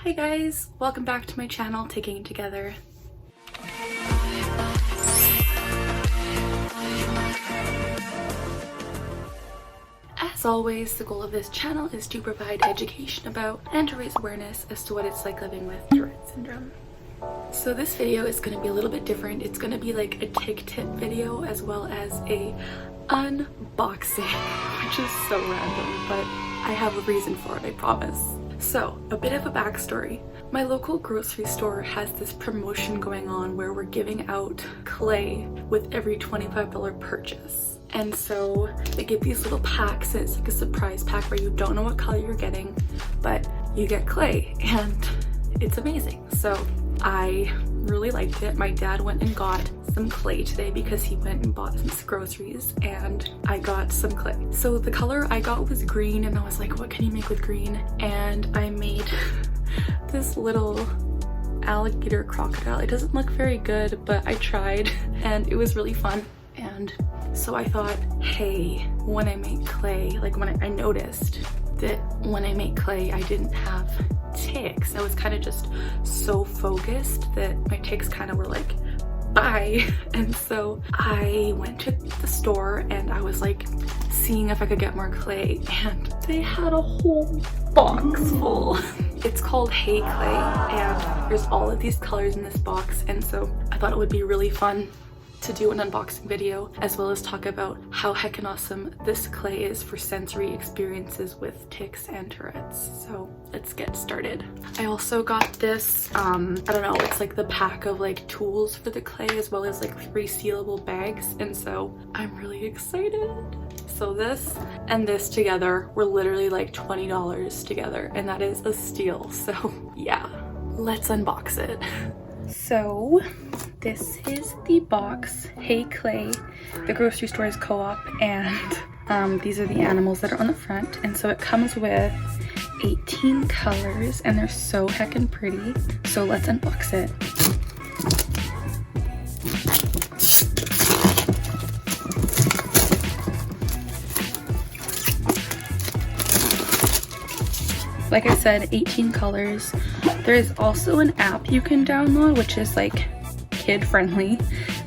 Hi guys, welcome back to my channel, Ticking Together. As always, the goal of this channel is to provide education about and to raise awareness as to what it's like living with Tourette Syndrome. So this video is going to be a little bit different. It's going to be like a tic tip video as well as a unboxing, which is so random, but I have a reason for it, I promise. So, a bit of a backstory. My local grocery store has this promotion going on where we're giving out clay with every $25 purchase. And so they give these little packs, and it's like a surprise pack where you don't know what color you're getting, but you get clay, and it's amazing. So I really liked it. My dad went and got some clay today because he went and bought some groceries, and I got some clay. So the color I got was green, and I was like, what can you make with green? And I made this little alligator crocodile. It doesn't look very good, but I tried and it was really fun. And so I thought, hey, when I make clay, like when I noticed that when I make clay I didn't have tics. I was kind of just so focused that my tics kind of were like, bye. And so I went to the store and I was like seeing if I could get more clay, and they had a whole box full. It's called Hey Clay, and there's all of these colors in this box, and so I thought it would be really fun to do an unboxing video as well as talk about how heckin' awesome this clay is for sensory experiences with tics and Tourette's. So let's get started. I also got this, I don't know, it's like the pack of like tools for the clay as well as like 3 sealable bags, and so I'm really excited. So this and this together were literally like $20 together, and that is a steal. So yeah, let's unbox it. So this is the box, Hey Clay. The grocery store is Co-op, and these are the animals that are on the front. And so it comes with 18 colors, and they're so heckin' pretty. So let's unbox it. Like I said, 18 colors. There is also an app you can download, which is like kid friendly.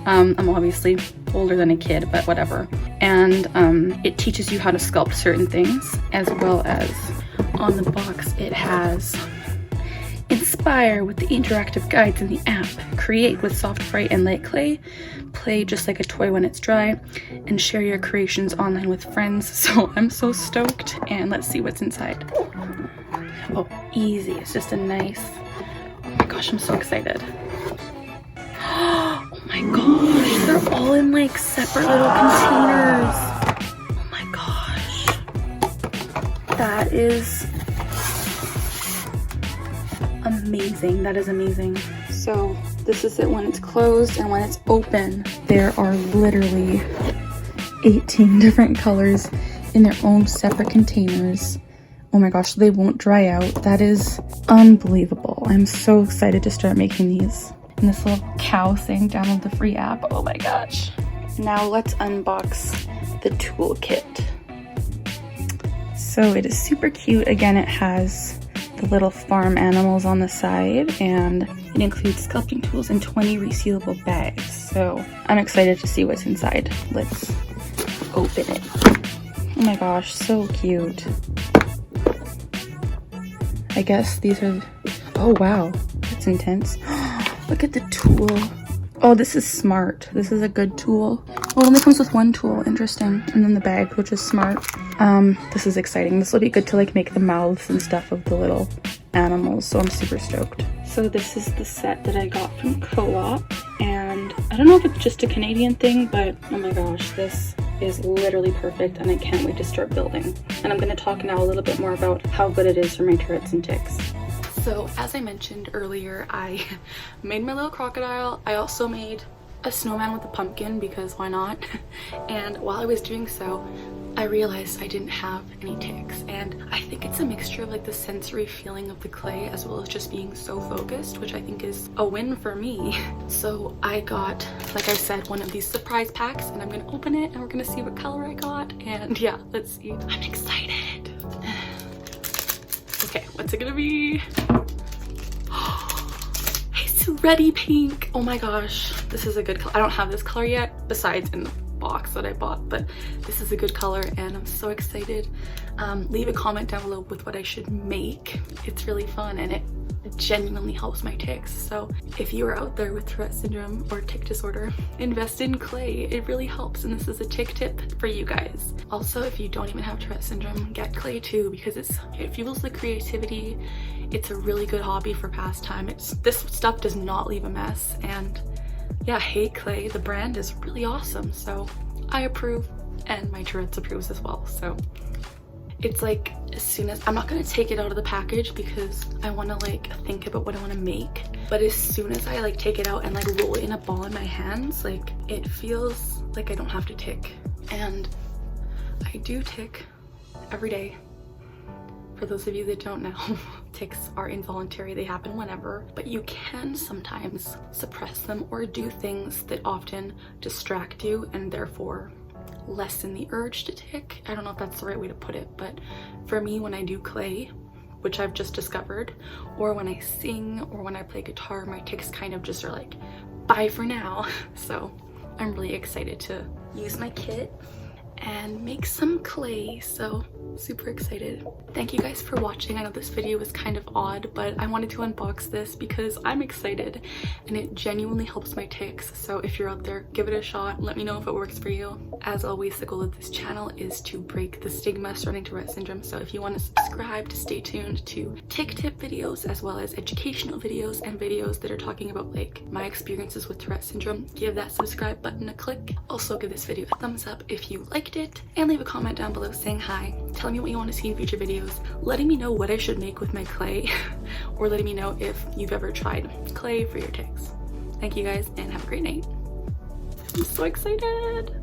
I'm obviously older than a kid, but whatever. And it teaches you how to sculpt certain things, as well as on the box it has inspire with the interactive guides in the app, create with soft, bright, and light clay, play just like a toy when it's dry, and share your creations online with friends. So I'm so stoked, and let's see what's inside. Oh, easy. It's just a nice, oh my gosh, I'm so excited. Oh my gosh, they're all in like separate little containers. Oh my gosh, that is amazing. That is amazing. So this is it when it's closed, and when it's open there are literally 18 different colors in their own separate containers. Oh my gosh, they won't dry out. That is unbelievable. I'm so excited to start making these. And this little cow saying download the free app. Oh my gosh. Now let's unbox the toolkit. So it is super cute. Again, it has the little farm animals on the side, and it includes sculpting tools and 20 resealable bags. So I'm excited to see what's inside. Let's open it. Oh my gosh, so cute. I guess these are, oh wow, that's intense. Look at the tool. Oh, this is smart. This is a good tool. Oh, it only comes with 1 tool, interesting. And then the bag, which is smart. This is exciting. This will be good to like make the mouths and stuff of the little animals, so I'm super stoked. So this is the set that I got from Co-op, and I don't know if it's just a Canadian thing, but oh my gosh, this is literally perfect, and I can't wait to start building. And I'm going to talk now a little bit more about how good it is for my Tourette's and tics. So as I mentioned earlier, I made my little crocodile. I also made a snowman with a pumpkin because why not? And while I was doing so, I realized I didn't have any tics, and I think it's a mixture of like the sensory feeling of the clay as well as just being so focused, which I think is a win for me. So I got, like I said, one of these surprise packs, and I'm gonna open it and we're gonna see what color I got, and yeah, let's see. I'm excited. Okay, what's it gonna be? Ready pink. Oh my gosh, this is a good color. I don't have this color yet besides in the box that I bought, but this is a good color and I'm so excited. Leave a comment down below with what I should make. It's really fun and it genuinely helps my tics. So if you are out there with Tourette syndrome or tic disorder, invest in clay. It really helps, and this is a tic tip for you guys. Also, if you don't even have Tourette syndrome, get clay too, because it fuels the creativity. It's a really good hobby for pastime. This stuff does not leave a mess, and yeah, Hey Clay, the brand is really awesome. So I approve, and my Tourette's approves as well. So it's like, as soon as I'm not gonna take it out of the package because I want to like think about what I want to make, but as soon as I like take it out and like roll it in a ball in my hands, like it feels like I don't have to tic. And I do tic every day. For those of you that don't know, tics are involuntary. They happen whenever, but you can sometimes suppress them or do things that often distract you and therefore lessen the urge to tic. I don't know if that's the right way to put it, but for me, when I do clay, which I've just discovered, or when I sing or when I play guitar, my tics kind of just are like, bye for now. So I'm really excited to use my kit and make some clay. So super excited. Thank you guys for watching. I know this video was kind of odd, but I wanted to unbox this because I'm excited and it genuinely helps my tics. So if you're out there, give it a shot. Let me know if it works for you. As always, the goal of this channel is to break the stigma surrounding Tourette syndrome. So if you want to subscribe, to stay tuned to tic tip videos as well as educational videos and videos that are talking about like my experiences with Tourette syndrome, give that subscribe button a click. Also give this video a thumbs up if you liked it, and leave a comment down below saying hi, telling me what you want to see in future videos, letting me know what I should make with my clay, or letting me know if you've ever tried clay for your tics. Thank you guys and have a great night. I'm so excited.